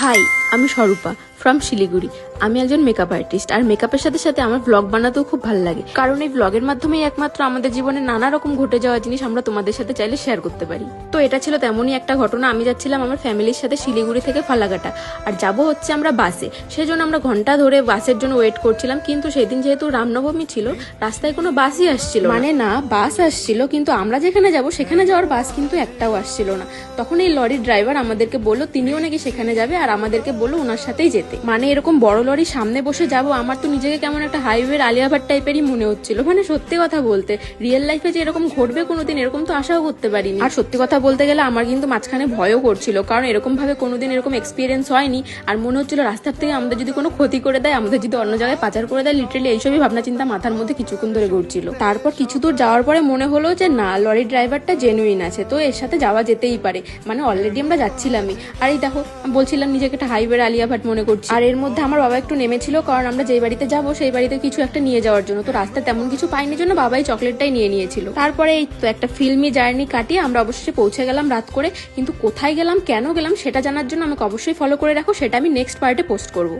High, আমি স্বরূপা from Siliguri. আমি একজন মেকআপ আর্টিস্ট, আর মেকআপের সাথে সাথে আমার ব্লগ বানাতেও খুব ভালো লাগে, কারণ এই ব্লগের মাধ্যমেই একমাত্র আমাদের জীবনে নানা রকম ঘটে যাওয়া জিনিস আমরা তোমাদের সাথে চাইলে শেয়ার করতে পারি। তো এটা ছিল তেমনই একটা ঘটনা। আমি যাচ্ছিলাম আমার ফ্যামিলির সাথে শিলিগুড়ি থেকে ফালাকাটা, আর যাব হচ্ছে আমরা বাসে। সেজন্য আমরা ঘন্টা ধরে বাসের জন্য ওয়েট করছিলাম, কিন্তু সেদিন যেহেতু রামনবমী ছিল, রাস্তায় কোনো বাসই আসছিল মানে না, বাস আসছিল কিন্তু আমরা যেখানে যাব সেখানে যাওয়ার বাস কিন্তু একটাও আসছিল না। তখন এই লরির ড্রাইভার আমাদেরকে বললো তিনিও নাকি সেখানে যাবে, আর আমাদেরকে বললো ওনার সাথেই যেতে। মানে এরকম বড় লরির সামনে বসে যাব, আমার তো নিজেকে কেমন একটা হাইওয়ের আলিয়া ভাট টাইপেরই মনে হচ্ছিল। মানে সত্যি কথা বলতে রিয়েল লাইফে যে এরকম ঘটবে কোনোদিন, এরকম তো আশাও করতে পারিনি। আর সত্যি কথা বলতে গেলে আমার কিন্তু মাঝখানে ভয়ও করছিল, কারণ এরকম ভাবে কোনোদিন এরকম এক্সপিরিয়েন্স হয়নি। আর মনে হচ্ছিল রাস্তার থেকে আমাদের যদি কোনো ক্ষতি করে দেয়, আমাদের যদি অন্য জায়গায় পাচার করে দেয়, লিটারালি এইসবই ভাবনা চিন্তা মাথার মধ্যে কিছুক্ষণ ধরে ঘুরছিল। তারপর কিছু দূর যাওয়ার পরে মনে হলো যে না, লরির ড্রাইভারটা জেনুইন আছে, তো এর সাথে যাওয়া যেতেই পারে। মানে অলরেডি আমরা যাচ্ছিলামই, আর এই দেখো বলছিলাম নিজেকে একটা হাইওয়ের আলিয়া ভাট মনে করছি। আর এর মধ্যে আমার বাবা একটু নেমেছিল, কারণ আমরা যেই বাড়িতে যাবো সেই বাড়িতে কিছু একটা নিয়ে যাওয়ার জন্য। তো রাস্তায় তেমন কিছু পাইনি জন্য বাবাই চকলেটটাই নিয়ে নিয়েছিল। তারপরে এই তো একটা ফিল্মি জার্নি কাটিয়ে আমরা অবশ্যই পৌঁছে গেলাম রাত করে। কিন্তু কোথায় গেলাম, কেন গেলাম সেটা জানার জন্য আমাকে অবশ্যই ফলো করে রাখো, সেটা আমি নেক্সট পার্টে পোস্ট করবো।